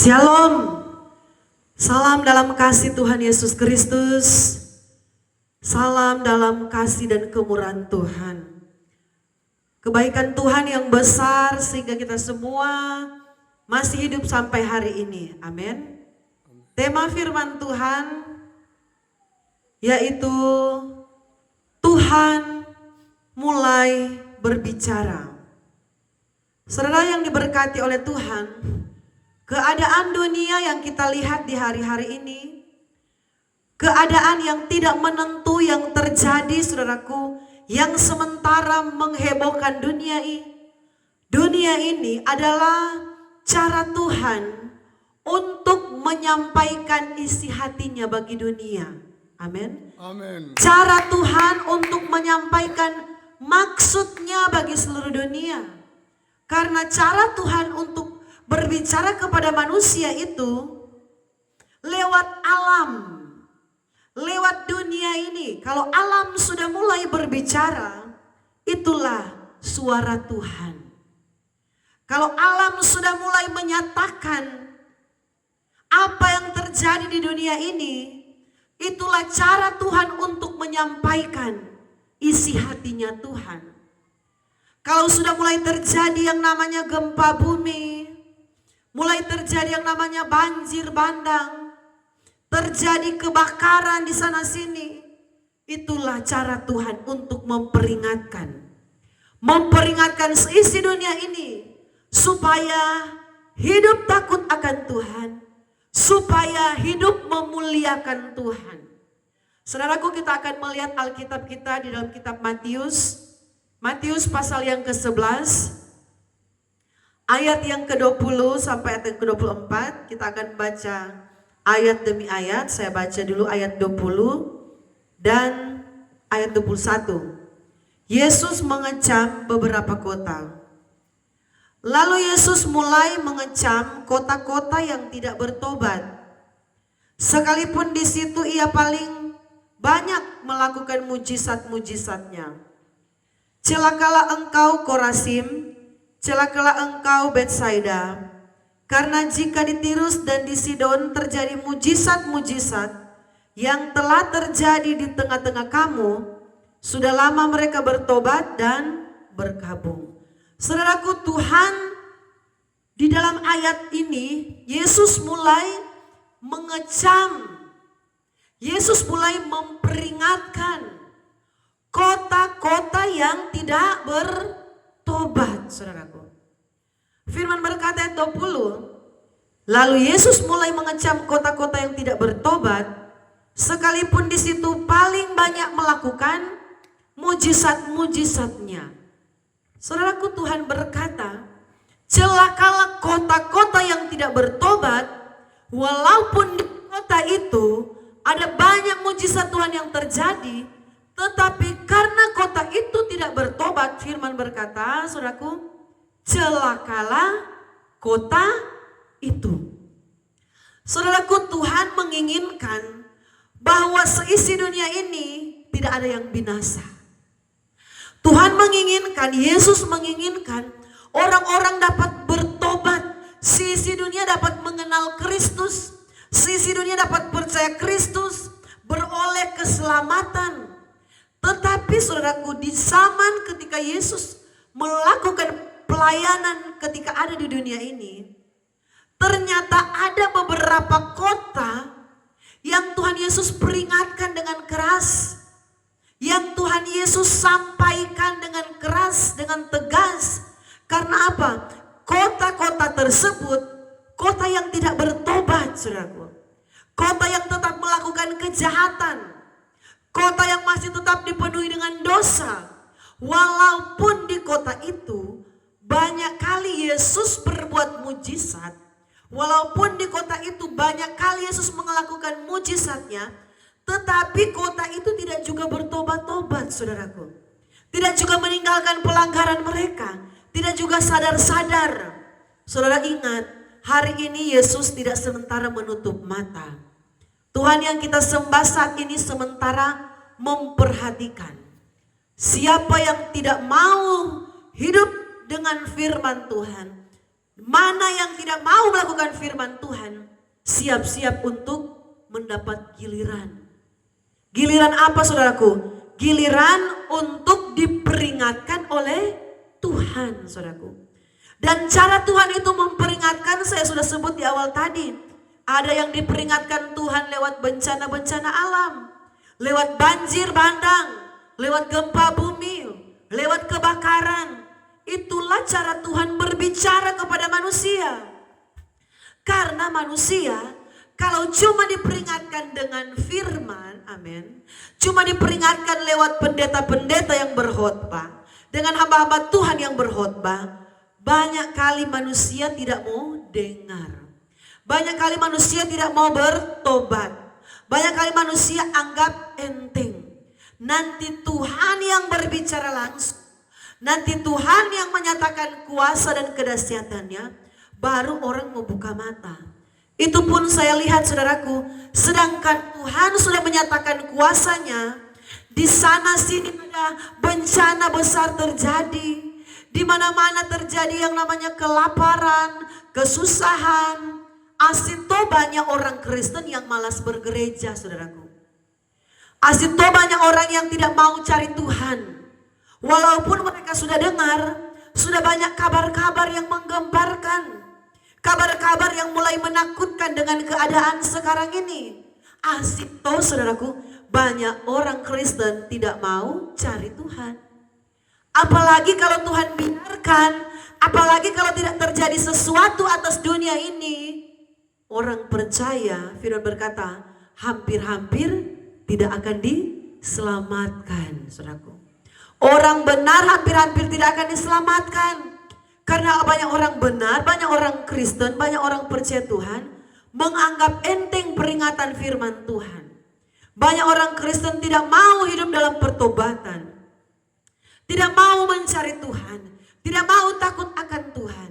Shalom, salam dalam kasih Tuhan Yesus Kristus, salam dalam kasih dan kemurahan Tuhan. Kebaikan Tuhan yang besar sehingga kita semua masih hidup sampai hari ini, amin. Tema firman Tuhan yaitu Tuhan mulai berbicara. Saudara yang diberkati oleh Tuhan, keadaan dunia yang kita lihat di hari-hari ini, keadaan yang tidak menentu yang terjadi saudaraku, yang sementara menghebohkan dunia ini. Dunia ini adalah cara Tuhan untuk menyampaikan isi hatinya bagi dunia. Amin. Amin. Cara Tuhan untuk menyampaikan maksudnya bagi seluruh dunia. Karena cara Tuhan untuk berbicara kepada manusia itu lewat alam, lewat dunia ini. Kalau alam sudah mulai berbicara, itulah suara Tuhan. Kalau alam sudah mulai menyatakan apa yang terjadi di dunia ini, itulah cara Tuhan untuk menyampaikan isi hatinya Tuhan. Kalau sudah mulai terjadi yang namanya gempa bumi, mulai terjadi yang namanya banjir bandang, terjadi kebakaran di sana sini, itulah cara Tuhan untuk memperingatkan seisi dunia ini supaya hidup takut akan Tuhan, supaya hidup memuliakan Tuhan. Saudaraku, kita akan melihat Alkitab kita di dalam kitab Matius pasal yang ke-11, ayat yang ke-20 sampai ayat yang ke-24. Kita akan baca ayat demi ayat. Saya baca dulu ayat 20 dan ayat 21. Yesus mengecam beberapa kota. Lalu Yesus mulai mengecam kota-kota yang tidak bertobat. Sekalipun di situ ia paling banyak melakukan mujizat-mujizatnya. Celakalah engkau Korazim, celakalah engkau Betsaida, karena jika di Tirus dan di Sidon terjadi mujizat-mujizat yang telah terjadi di tengah-tengah kamu, sudah lama mereka bertobat dan berkabung. Saudaraku, Tuhan di dalam ayat ini, Yesus mulai mengecam, Yesus mulai memperingatkan kota-kota yang tidak bertobat, saudaraku. Firman berkata ayat 20, lalu Yesus mulai mengecam kota-kota yang tidak bertobat, sekalipun di situ paling banyak melakukan mujizat-mujizatnya. Saudaraku, Tuhan berkata, celakalah kota-kota yang tidak bertobat, walaupun di kota itu ada banyak mujizat Tuhan yang terjadi, tetapi karena kota itu tidak bertobat, firman berkata, saudaraku, celakalah kota itu. Saudaraku, Tuhan menginginkan bahwa seisi dunia ini tidak ada yang binasa. Tuhan menginginkan, Yesus menginginkan orang-orang dapat bertobat. Seisi dunia dapat mengenal Kristus. Seisi dunia dapat percaya Kristus, beroleh keselamatan. Tetapi saudaraku, di zaman ketika Yesus melakukan pelayanan ketika ada di dunia ini, ternyata ada beberapa kota yang Tuhan Yesus peringatkan dengan keras, yang Tuhan Yesus sampaikan dengan keras, dengan tegas. Karena apa? Kota-kota tersebut kota yang tidak bertobat, saudaraku. Kota yang tetap melakukan kejahatan. Kota yang masih tetap dipenuhi dengan dosa. Walaupun di kota itu banyak kali Yesus berbuat mujizat. Walaupun di kota itu banyak kali Yesus melakukan mujizatnya. Tetapi kota itu tidak juga bertobat-tobat, saudaraku. Tidak juga meninggalkan pelanggaran mereka. Tidak juga sadar-sadar. Saudara ingat, hari ini Yesus tidak sementara menutup mata. Tuhan yang kita sembah saat ini sementara memperhatikan. Siapa yang tidak mau hidup dengan firman Tuhan, Mana yang tidak mau melakukan firman Tuhan, siap-siap untuk mendapat giliran. Giliran apa saudaraku? Giliran untuk diperingatkan oleh Tuhan, saudaraku. Dan cara Tuhan itu memperingatkan, saya sudah sebut di awal tadi. Ada yang diperingatkan Tuhan lewat bencana-bencana alam, lewat banjir bandang, lewat gempa bumi, lewat kebakaran. Itulah cara Tuhan berbicara kepada manusia. Karena manusia kalau cuma diperingatkan dengan firman, amin, cuma diperingatkan lewat pendeta-pendeta yang berkhotbah, dengan hamba-hamba Tuhan yang berkhotbah, banyak kali manusia tidak mau dengar. Banyak kali manusia tidak mau bertobat. Banyak kali manusia anggap enteng. Nanti Tuhan yang berbicara langsung, nanti Tuhan yang menyatakan kuasa dan kedahsyatannya, baru orang membuka mata. Itu pun saya lihat saudaraku, sedangkan Tuhan sudah menyatakan kuasanya, di sana sini ada bencana besar terjadi, di mana-mana terjadi yang namanya kelaparan, kesusahan. Asito banyak orang Kristen yang malas bergereja, saudaraku. Asito banyak orang yang tidak mau cari Tuhan. Walaupun mereka sudah dengar, sudah banyak kabar-kabar yang menggemparkan. Kabar-kabar yang mulai menakutkan dengan keadaan sekarang ini. Asito, saudaraku, banyak orang Kristen tidak mau cari Tuhan. Apalagi kalau Tuhan biarkan, apalagi kalau tidak terjadi sesuatu atas dunia ini. Orang percaya, firman berkata, hampir-hampir tidak akan diselamatkan, saudaraku. Orang benar hampir-hampir tidak akan diselamatkan. Karena banyak orang benar, banyak orang Kristen, banyak orang percaya Tuhan menganggap enteng peringatan firman Tuhan. Banyak orang Kristen tidak mau hidup dalam pertobatan. Tidak mau mencari Tuhan, tidak mau takut akan Tuhan.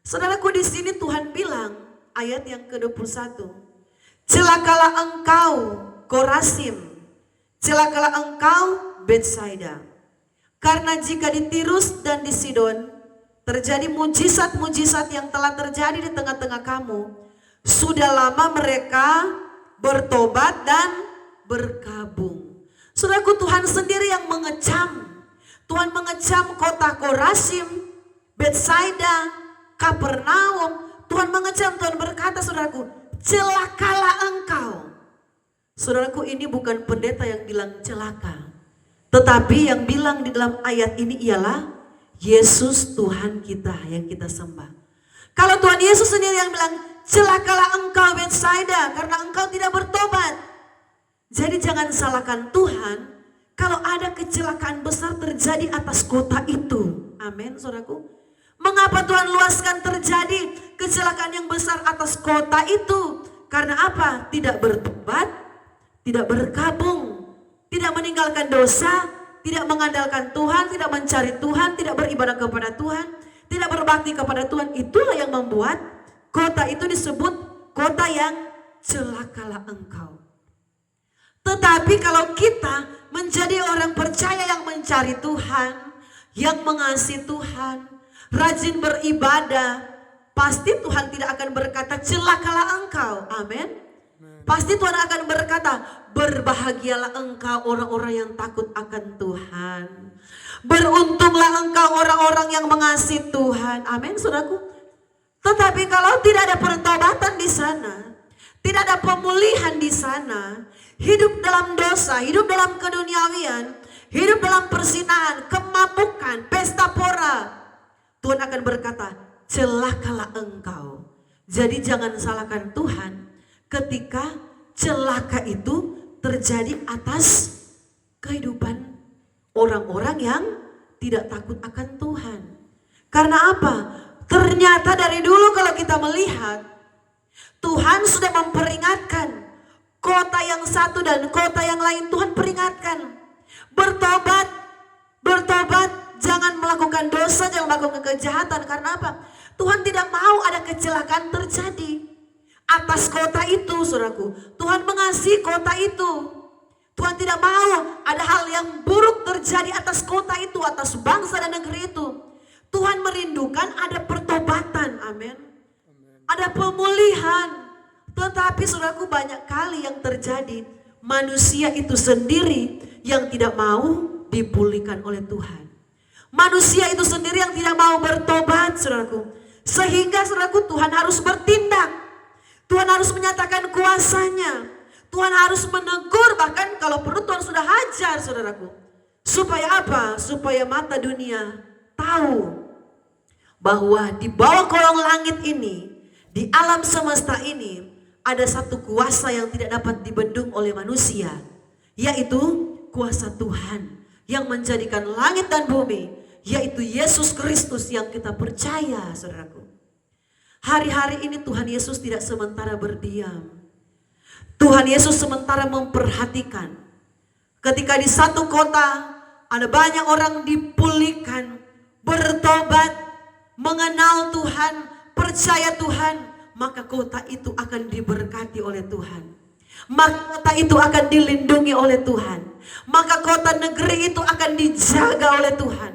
Saudaraku, di sini Tuhan bilang, ayat yang ke-21. Celakalah engkau Korasim, celakalah engkau Betsaida. Karena jika di Tirus dan di Sidon terjadi mujizat-mujizat yang telah terjadi di tengah-tengah kamu, sudah lama mereka bertobat dan berkabung. Saudaraku, Tuhan sendiri yang mengecam. Tuhan mengecam kota Korasim, Betsaida, Kapernaum. Tuhan mengecam, Tuhan berkata, saudaraku, celakalah engkau. Saudaraku, ini bukan pendeta yang bilang celaka. Tetapi yang bilang di dalam ayat ini ialah Yesus Tuhan kita yang kita sembah. Kalau Tuhan Yesus sendiri yang bilang, celakalah engkau Betsaida karena engkau tidak bertobat. Jadi jangan salahkan Tuhan kalau ada kecelakaan besar terjadi atas kota itu. Amin, saudaraku. Mengapa Tuhan luaskan terjadi kecelakaan yang besar atas kota itu? Karena apa? Tidak bertobat, tidak berkabung, tidak meninggalkan dosa, tidak mengandalkan Tuhan, tidak mencari Tuhan, tidak beribadah kepada Tuhan, tidak berbakti kepada Tuhan. Itulah yang membuat kota itu disebut kota yang celakalah engkau. Tetapi kalau kita menjadi orang percaya yang mencari Tuhan, yang mengasihi Tuhan, rajin beribadah, pasti Tuhan tidak akan berkata celakalah engkau. Amin. Pasti Tuhan akan berkata berbahagialah engkau orang-orang yang takut akan Tuhan. Beruntunglah engkau orang-orang yang mengasihi Tuhan. Amin, saudaraku. Tetapi kalau tidak ada pertobatan di sana, tidak ada pemulihan di sana, hidup dalam dosa, hidup dalam keduniawian, hidup dalam persinahan, kemabukan, pesta pora, Tuhan akan berkata, celakalah engkau. Jadi jangan salahkan Tuhan ketika celaka itu terjadi atas kehidupan orang-orang yang tidak takut akan Tuhan. Karena apa? Ternyata dari dulu kalau kita melihat, Tuhan sudah memperingatkan kota yang satu dan kota yang lain. Tuhan peringatkan, bertobat, bertobat. Jangan melakukan dosa, jangan melakukan kejahatan. Karena apa? Tuhan tidak mau ada kecelakaan terjadi atas kota itu, saudaraku. Tuhan mengasihi kota itu. Tuhan tidak mau ada hal yang buruk terjadi atas kota itu, atas bangsa dan negeri itu. Tuhan merindukan ada pertobatan, amin. Ada pemulihan. Tetapi saudaraku, banyak kali yang terjadi, manusia itu sendiri yang tidak mau dipulihkan oleh Tuhan. Manusia itu sendiri yang tidak mau bertobat, saudaraku. Sehingga saudaraku, Tuhan harus bertindak. Tuhan harus menyatakan kuasanya. Tuhan harus menegur, bahkan kalau perlu Tuhan sudah hajar, saudaraku. Supaya apa? Supaya mata dunia tahu bahwa di bawah kolong langit ini, di alam semesta ini, ada satu kuasa yang tidak dapat dibendung oleh manusia, yaitu kuasa Tuhan yang menjadikan langit dan bumi, yaitu Yesus Kristus yang kita percaya, saudaraku. Hari-hari ini Tuhan Yesus tidak sementara berdiam. Tuhan Yesus sementara memperhatikan. Ketika di satu kota ada banyak orang dipulihkan, bertobat, mengenal Tuhan, percaya Tuhan, maka kota itu akan diberkati oleh Tuhan. Maka kota itu akan dilindungi oleh Tuhan. Maka kota negeri itu akan dijaga oleh Tuhan.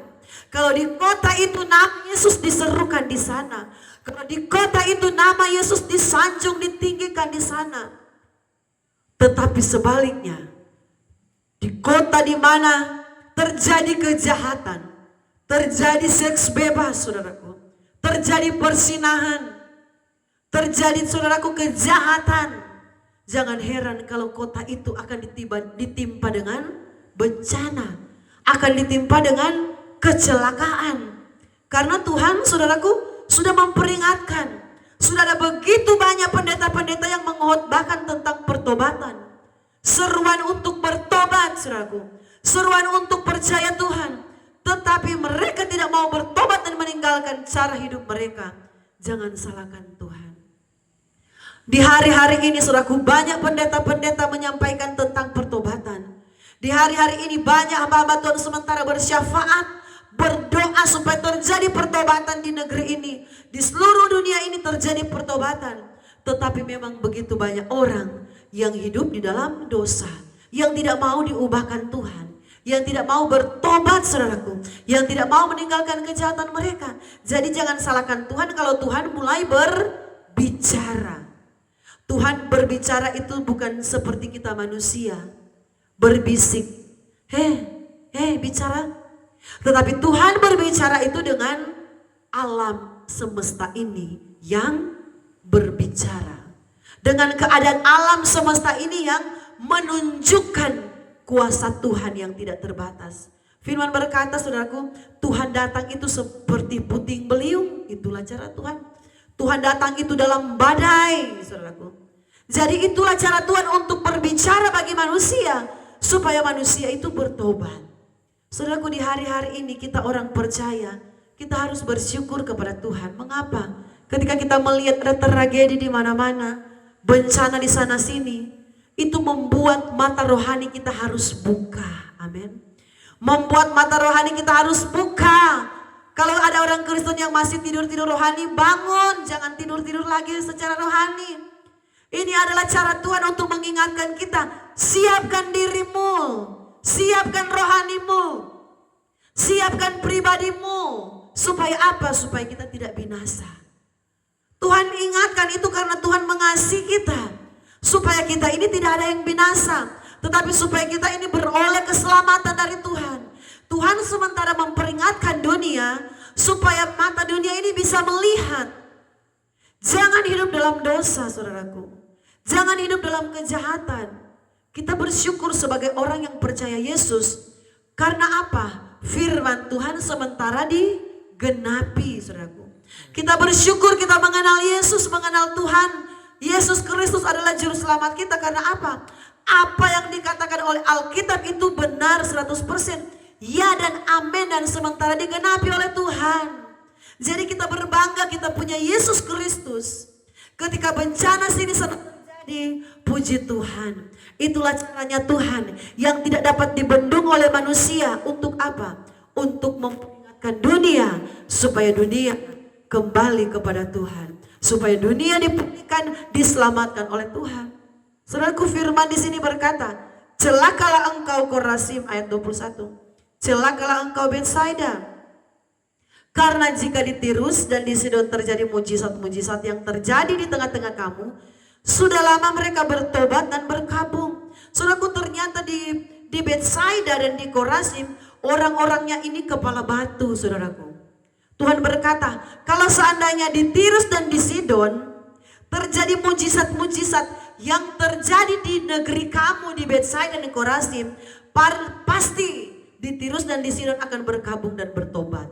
Kalau di kota itu nama Yesus diserukan di sana. Kalau di kota itu nama Yesus disanjung, ditinggikan di sana. Tetapi sebaliknya, di kota di mana terjadi kejahatan, terjadi seks bebas, saudaraku, terjadi persinahan, terjadi, saudaraku, kejahatan, jangan heran kalau kota itu akan ditimpa dengan bencana, akan ditimpa dengan kecelakaan. Karena Tuhan, saudaraku, sudah memperingatkan. Sudah ada begitu banyak pendeta-pendeta yang mengkhotbahkan tentang pertobatan. Seruan untuk bertobat, saudaraku. Seruan untuk percaya Tuhan. Tetapi mereka tidak mau bertobat dan meninggalkan cara hidup mereka. Jangan salahkan Tuhan. Di hari-hari ini, saudaraku, banyak pendeta-pendeta menyampaikan tentang pertobatan. Di hari-hari ini banyak hamba-hamba Tuhan sementara bersyafaat, berdoa supaya terjadi pertobatan di negeri ini. Di seluruh dunia ini terjadi pertobatan. Tetapi memang begitu banyak orang yang hidup di dalam dosa, yang tidak mau diubahkan Tuhan, yang tidak mau bertobat, saudaraku, yang tidak mau meninggalkan kejahatan mereka. Jadi jangan salahkan Tuhan kalau Tuhan mulai berbicara. Tuhan berbicara itu bukan seperti kita manusia, berbisik, hei bicara. Tetapi Tuhan berbicara itu dengan alam semesta ini yang berbicara. Dengan keadaan alam semesta ini yang menunjukkan kuasa Tuhan yang tidak terbatas. Firman berkata, saudaraku, Tuhan datang itu seperti puting beliung. Itulah cara Tuhan. Tuhan datang itu dalam badai, saudaraku. Jadi itulah cara Tuhan untuk berbicara bagi manusia, supaya manusia itu bertobat. Saudaraku, di hari-hari ini kita orang percaya, kita harus bersyukur kepada Tuhan. Mengapa? Ketika kita melihat ada tragedi di mana-mana, bencana di sana sini, itu membuat mata rohani kita harus buka. Amin. Membuat mata rohani kita harus buka. Kalau ada orang Kristen yang masih tidur-tidur rohani, bangun, jangan tidur-tidur lagi secara rohani. Ini adalah cara Tuhan untuk mengingatkan kita, siapkan dirimu, siapkan rohanimu, siapkan pribadimu. Supaya apa? Supaya kita tidak binasa. Tuhan ingatkan itu karena Tuhan mengasihi kita. Supaya kita ini tidak ada yang binasa, tetapi supaya kita ini beroleh keselamatan dari Tuhan. Tuhan sementara memperingatkan dunia supaya mata dunia ini bisa melihat. Jangan hidup dalam dosa, saudaraku. Jangan hidup dalam kejahatan. Kita bersyukur sebagai orang yang percaya Yesus. Karena apa? Firman Tuhan sementara digenapi, saudaraku. Kita bersyukur kita mengenal Yesus, mengenal Tuhan. Yesus Kristus adalah juru selamat kita. Karena apa? Apa yang dikatakan oleh Alkitab itu benar 100%. Ya dan amin, dan sementara digenapi oleh Tuhan. Jadi kita berbangga kita punya Yesus Kristus. Ketika bencana sini sedang terjadi, puji Tuhan. Itulah caranya Tuhan yang tidak dapat dibendung oleh manusia. Untuk apa? Untuk memperingatkan dunia supaya dunia kembali kepada Tuhan. Supaya dunia dipulihkan, diselamatkan oleh Tuhan. Saudaraku, firman di sini berkata, celakalah engkau Korazim, ayat 21. Celakalah engkau Betsaida, Karena jika di Tirus dan di Sidon terjadi mujizat-mujizat yang terjadi di tengah-tengah kamu, sudah lama mereka bertobat dan berkabung. Saudaraku, ternyata di Betsaida dan di Korazim, orang-orangnya ini kepala batu, saudaraku. Tuhan berkata, kalau seandainya di Tirus dan di Sidon terjadi mujizat-mujizat yang terjadi di negeri kamu di Betsaida dan di Korazim, pasti di Tirus dan di Sidon akan berkabung dan bertobat.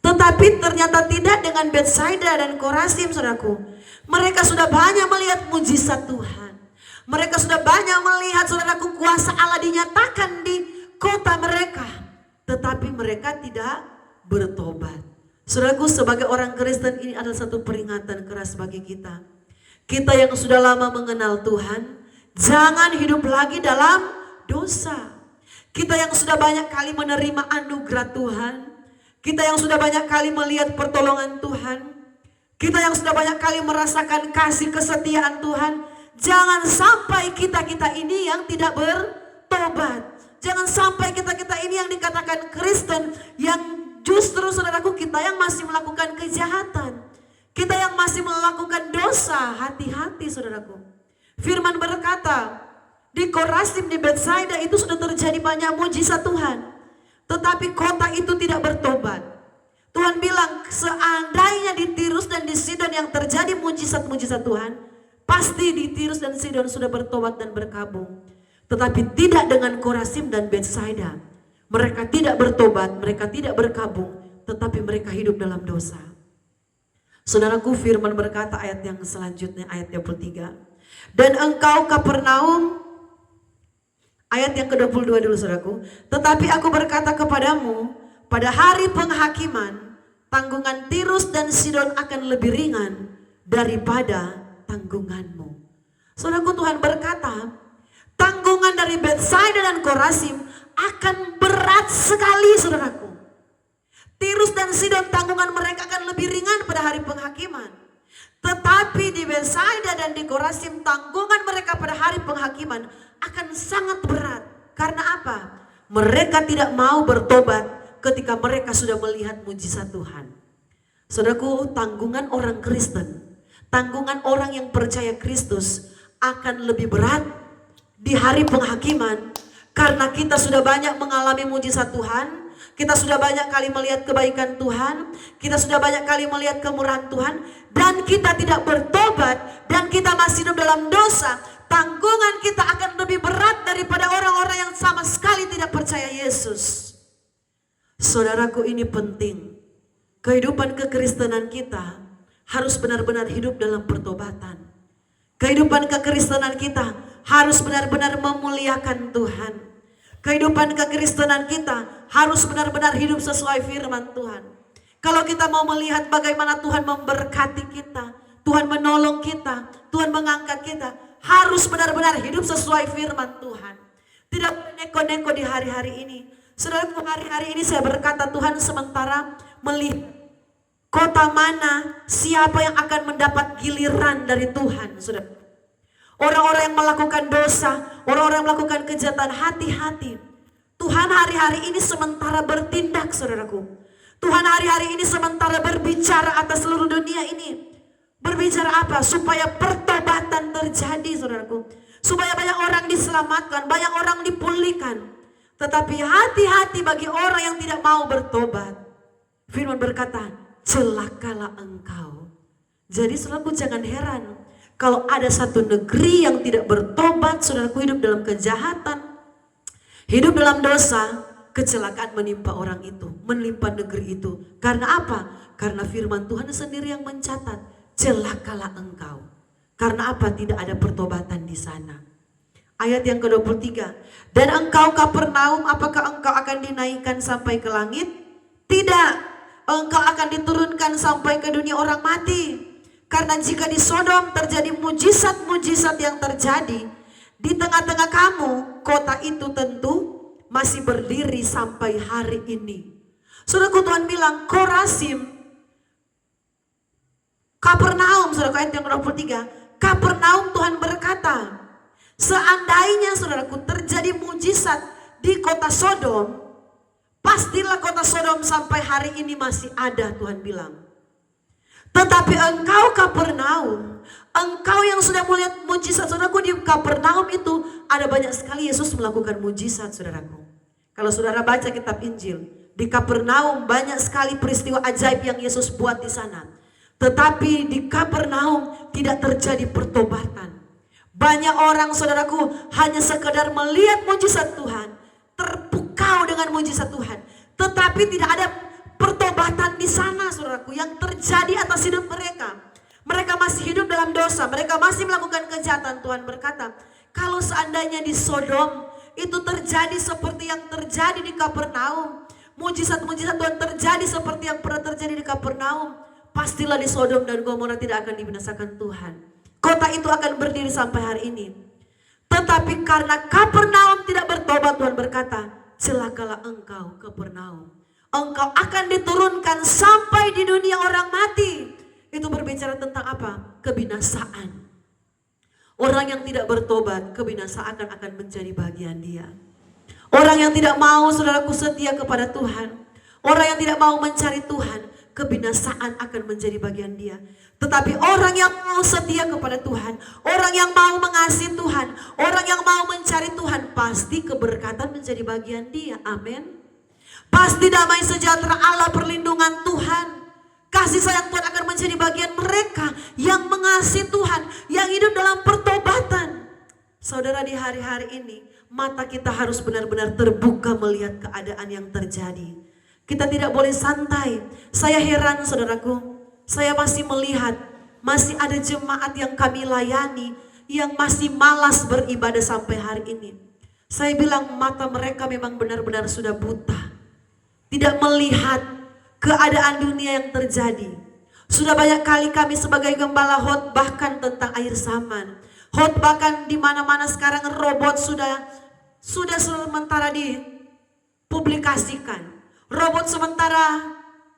Tetapi ternyata tidak dengan Betsaida dan Korazim, saudaraku. Mereka sudah banyak melihat mujizat Tuhan. Mereka sudah banyak melihat, saudaraku, kuasa Allah dinyatakan di kota mereka. Tetapi mereka tidak bertobat. Saudaraku, sebagai orang Kristen ini adalah satu peringatan keras bagi kita. Kita yang sudah lama mengenal Tuhan, jangan hidup lagi dalam dosa. Kita yang sudah banyak kali menerima anugerah Tuhan, kita yang sudah banyak kali melihat pertolongan Tuhan, kita yang sudah banyak kali merasakan kasih kesetiaan Tuhan, jangan sampai kita-kita ini yang tidak bertobat. Jangan sampai kita-kita ini yang dikatakan Kristen, yang justru, saudaraku, kita yang masih melakukan kejahatan, kita yang masih melakukan dosa. Hati-hati, saudaraku. Firman berkata, di Korazim, di Betsaida itu sudah terjadi banyak mujizat Tuhan, tetapi kota itu tidak bertobat. Tuhan bilang, seandainya di Tirus dan di Sidon yang terjadi mujizat-mujizat Tuhan, pasti di Tirus dan Sidon sudah bertobat dan berkabung. Tetapi tidak dengan Korazim dan Betsaida. Mereka tidak bertobat, mereka tidak berkabung, tetapi mereka hidup dalam dosa. Saudaraku, firman berkata ayat yang selanjutnya, ayat 23. Dan engkau Kapernaum, ayat yang ke-22 dulu, saudaraku. Tetapi aku berkata kepadamu, pada hari penghakiman, tanggungan Tirus dan Sidon akan lebih ringan daripada tanggunganmu. Saudaraku, Tuhan berkata, tanggungan dari Betsaida dan Korazim akan berat sekali, saudaraku. Tirus dan Sidon tanggungan mereka akan lebih ringan pada hari penghakiman. Tetapi di Betsaida dan di Korazim tanggungan mereka pada hari penghakiman akan sangat berat. Karena apa? Mereka tidak mau bertobat ketika mereka sudah melihat mujizat Tuhan. Saudaraku, tanggungan orang Kristen, tanggungan orang yang percaya Kristus akan lebih berat di hari penghakiman. Karena kita sudah banyak mengalami mujizat Tuhan, kita sudah banyak kali melihat kebaikan Tuhan, kita sudah banyak kali melihat kemurahan Tuhan, dan kita tidak bertobat, dan kita masih hidup dalam dosa. Tanggungan kita akan lebih berat daripada orang-orang yang sama sekali tidak percaya Yesus. Saudaraku, ini penting. Kehidupan kekristenan kita harus benar-benar hidup dalam pertobatan. Kehidupan kekristenan kita harus benar-benar memuliakan Tuhan. Kehidupan kekristenan kita harus benar-benar hidup sesuai firman Tuhan. Kalau kita mau melihat bagaimana Tuhan memberkati kita, Tuhan menolong kita, Tuhan mengangkat kita, harus benar-benar hidup sesuai firman Tuhan. Tidak boleh neko-neko di hari-hari ini. Saudaraku, hari-hari ini saya berkata, Tuhan sementara melihat kota mana, siapa yang akan mendapat giliran dari Tuhan, saudara. Orang-orang yang melakukan dosa, orang-orang yang melakukan kejahatan, hati-hati. Tuhan hari-hari ini sementara bertindak, saudaraku. Tuhan hari-hari ini sementara berbicara atas seluruh dunia ini. Berbicara apa? Supaya pertobatan terjadi, saudaraku. Supaya banyak orang diselamatkan, banyak orang dipulihkan. Tetapi hati-hati bagi orang yang tidak mau bertobat. Firman berkata, celakalah engkau. Jadi saudaraku, jangan heran kalau ada satu negeri yang tidak bertobat, saudaraku, hidup dalam kejahatan, hidup dalam dosa, kecelakaan menimpa orang itu, menimpa negeri itu. Karena apa? Karena firman Tuhan sendiri yang mencatat, celakalah engkau. Karena apa? Tidak ada pertobatan di sana. Ayat yang ke-23. Dan engkau Kapernaum, apakah engkau akan dinaikkan sampai ke langit? Tidak. Engkau akan diturunkan sampai ke dunia orang mati. Karena jika di Sodom terjadi mujizat-mujizat yang terjadi di tengah-tengah kamu, kota itu tentu masih berdiri sampai hari ini. Saudaraku, Tuhan bilang, Korazim, Kapernaum, saudaraku, ayat yang ke-23. Kapernaum, Tuhan berkata, seandainya, saudaraku, terjadi mujizat di kota Sodom, Pastilah kota Sodom sampai hari ini masih ada, Tuhan bilang. Tetapi engkau Kapernaum, engkau yang sudah melihat mujizat, saudaraku, di Kapernaum itu ada banyak sekali Yesus melakukan mujizat, saudaraku. Kalau saudara baca kitab Injil, di Kapernaum banyak sekali peristiwa ajaib yang Yesus buat di sana. Tetapi di Kapernaum tidak terjadi pertobatan. Banyak orang, saudaraku, hanya sekedar melihat mujizat Tuhan, terpukau dengan mujizat Tuhan, tetapi tidak ada pertobatan di sana, saudaraku, yang terjadi atas hidup mereka. Mereka masih hidup dalam dosa, mereka masih melakukan kejahatan. Tuhan berkata, kalau seandainya di Sodom itu terjadi seperti yang terjadi di Kapernaum, mujizat-mujizat Tuhan terjadi seperti yang pernah terjadi di Kapernaum, pastilah di Sodom dan Gomora tidak akan dibinasakan Tuhan. Kota itu akan berdiri sampai hari ini. Tetapi karena Kapernaum tidak bertobat, Tuhan berkata, celakalah engkau Kapernaum. Engkau akan diturunkan sampai di dunia orang mati. Itu berbicara tentang apa? Kebinasaan. Orang yang tidak bertobat, kebinasaan akan menjadi bagian dia. Orang yang tidak mau, saudaraku, setia kepada Tuhan, orang yang tidak mau mencari Tuhan, kebinasaan akan menjadi bagian dia. Tetapi orang yang mau setia kepada Tuhan, orang yang mau mengasihi Tuhan, orang yang mau mencari Tuhan, pasti keberkatan menjadi bagian dia. Amin. Pasti damai sejahtera Allah, perlindungan Tuhan, kasih sayang Tuhan akan menjadi bagian mereka yang mengasihi Tuhan, yang hidup dalam pertobatan. Saudara, di hari-hari ini mata kita harus benar-benar terbuka melihat keadaan yang terjadi. Kita tidak boleh santai. Saya heran, saudaraku, saya masih melihat masih ada jemaat yang kami layani yang masih malas beribadah sampai hari ini. Saya bilang mata mereka memang benar-benar sudah buta, tidak melihat keadaan dunia yang terjadi. Sudah banyak kali kami sebagai gembala khotbahkan tentang akhir zaman. Khotbahkan di mana-mana sekarang robot sudah sementara dipublikasikan. Robot sementara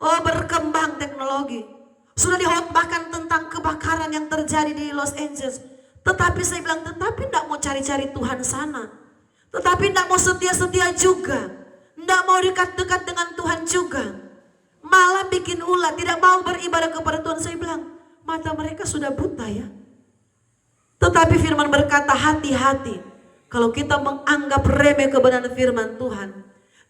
berkembang teknologi. Sudah dikhotbahkan tentang kebakaran yang terjadi di Los Angeles. Tetapi saya bilang, tetapi tidak mau cari-cari Tuhan sana. Tetapi tidak mau setia-setia juga. Tidak mau dekat-dekat dengan Tuhan juga. Malah bikin ulah, tidak mau beribadah kepada Tuhan. Saya bilang, mata mereka sudah buta ya. Tetapi firman berkata, hati-hati. Kalau kita menganggap remeh kebenaran firman Tuhan,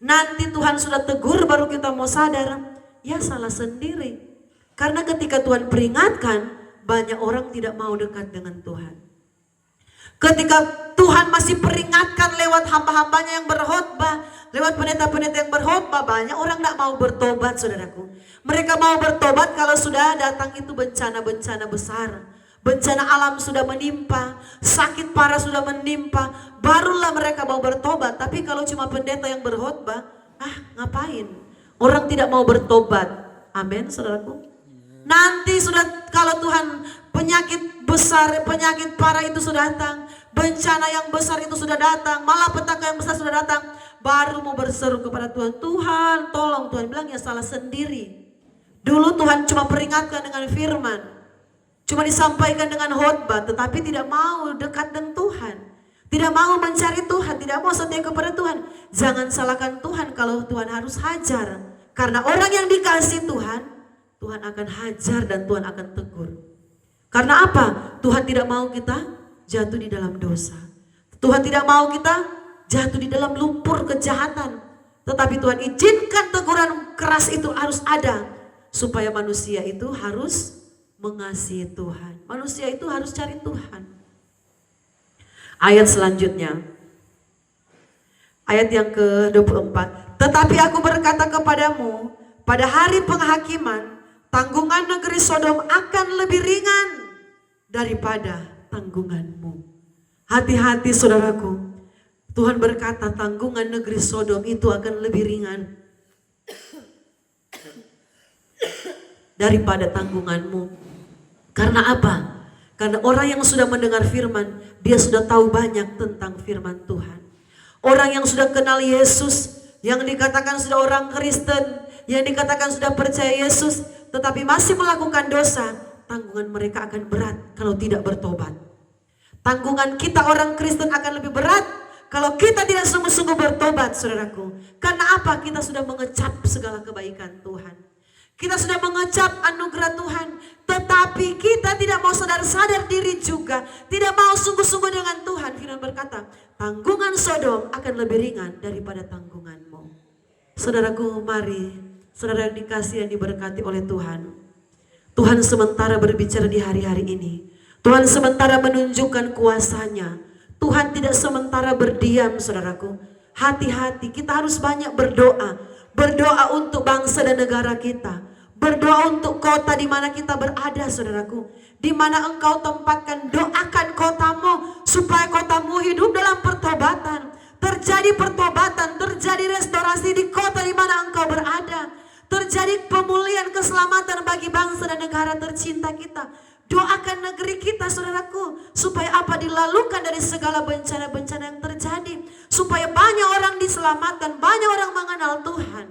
nanti Tuhan sudah tegur baru kita mau sadar, ya salah sendiri. Karena ketika Tuhan peringatkan, banyak orang tidak mau dekat dengan Tuhan. Ketika Tuhan masih peringatkan lewat hamba-hambanya yang berkhotbah, lewat pendeta-pendeta yang berkhotbah, banyak orang tidak mau bertobat, saudaraku. Mereka mau bertobat kalau sudah datang itu bencana-bencana besar. Bencana alam sudah menimpa, sakit parah sudah menimpa, barulah mereka mau bertobat. Tapi kalau cuma pendeta yang berkhotbah, ngapain? Orang tidak mau bertobat. Amin, saudaraku. Nanti sudah, kalau Tuhan penyakit besar, penyakit parah itu sudah datang, bencana yang besar itu sudah datang, malapetaka yang besar sudah datang, baru mau berseru kepada Tuhan, Tuhan tolong. Tuhan bilang ya salah sendiri. Dulu Tuhan cuma peringatkan dengan firman, cuma disampaikan dengan khotbah, tetapi tidak mau dekat dengan Tuhan, tidak mau mencari Tuhan, tidak mau setia kepada Tuhan. Jangan salahkan Tuhan kalau Tuhan harus hajar, karena orang yang dikasihi Tuhan, Tuhan akan hajar dan Tuhan akan tegur. Karena apa? Tuhan tidak mau kita jatuh di dalam dosa. Tuhan tidak mau kita jatuh di dalam lumpur kejahatan. Tetapi Tuhan izinkan teguran keras itu harus ada, supaya manusia itu harus mengasihi Tuhan. Manusia itu harus cari Tuhan. Ayat selanjutnya, ayat yang ke-24. Tetapi aku berkata kepadamu, pada hari penghakiman, tanggungan negeri Sodom akan lebih ringan daripada tanggunganmu. Hati-hati, saudaraku. Tuhan berkata tanggungan negeri Sodom itu akan lebih ringan daripada tanggunganmu. Karena apa? Karena orang yang sudah mendengar firman, dia sudah tahu banyak tentang firman Tuhan. Orang yang sudah kenal Yesus, yang dikatakan sudah orang Kristen, yang dikatakan sudah percaya Yesus, tetapi masih melakukan dosa, tanggungan mereka akan berat kalau tidak bertobat. Tanggungan kita orang Kristen akan lebih berat Kalau kita tidak sungguh-sungguh bertobat, saudaraku, karena apa? Kita sudah mengecap segala kebaikan Tuhan. Kita sudah mengecap anugerah Tuhan, tetapi kita tidak mau sadar diri juga, tidak mau sungguh-sungguh dengan Tuhan. Firman berkata, tanggungan Sodom akan lebih ringan daripada tanggunganmu. Saudaraku, mari, saudara yang dikasihi dan diberkati oleh Tuhan. Tuhan sementara berbicara di hari-hari ini. Tuhan sementara menunjukkan kuasa-Nya. Tuhan tidak sementara berdiam, saudaraku. Hati-hati, kita harus banyak berdoa. Berdoa untuk bangsa dan negara kita. Berdoa untuk kota di mana kita berada, saudaraku. Di mana engkau tempatkan, doakan kotamu supaya kotamu hidup dalam pertobatan. Terjadi pertobatan, terjadi restorasi di kota di mana engkau berada. Terjadi pemulihan keselamatan bagi bangsa dan negara tercinta kita. Doakan negeri kita, saudaraku, supaya apa? Dilalukan dari segala bencana-bencana yang terjadi, supaya banyak orang diselamatkan, banyak orang mengenal Tuhan.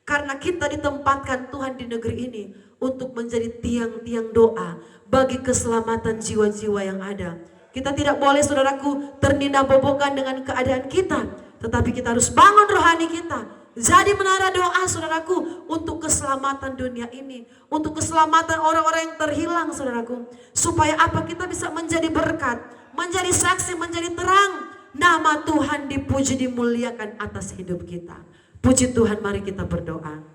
Karena kita ditempatkan Tuhan di negeri ini untuk menjadi tiang-tiang doa bagi keselamatan jiwa-jiwa yang ada. Kita tidak boleh, saudaraku, ternina-bobokan dengan keadaan kita, tetapi kita harus bangun rohani kita. Jadi menara doa, saudaraku, untuk keselamatan dunia ini, untuk keselamatan orang-orang yang terhilang, saudaraku. Supaya apa? Kita bisa menjadi berkat, menjadi saksi, menjadi terang. Nama Tuhan dipuji, dimuliakan atas hidup kita. Puji Tuhan, mari kita berdoa.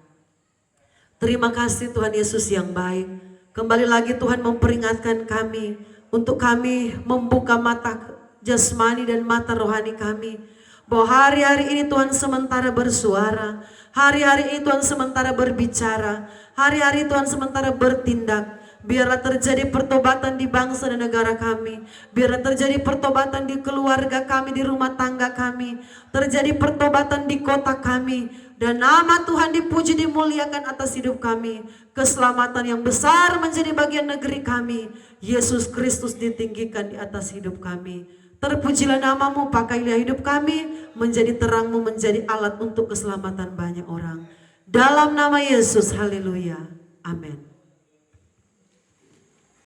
Terima kasih Tuhan Yesus yang baik. Kembali lagi Tuhan memperingatkan kami, untuk kami membuka mata jasmani dan mata rohani kami. Bahwa hari-hari ini Tuhan sementara bersuara, hari-hari ini Tuhan sementara berbicara, hari-hari Tuhan sementara bertindak. Biarlah terjadi pertobatan di bangsa dan negara kami. Biarlah terjadi pertobatan di keluarga kami, di rumah tangga kami. Terjadi pertobatan di kota kami. Dan nama Tuhan dipuji, dimuliakan atas hidup kami. Keselamatan yang besar menjadi bagian negeri kami. Yesus Kristus ditinggikan di atas hidup kami. Terpujilah namamu, pakailah hidup kami menjadi terangmu, menjadi alat untuk keselamatan banyak orang. Dalam nama Yesus, haleluya, amin.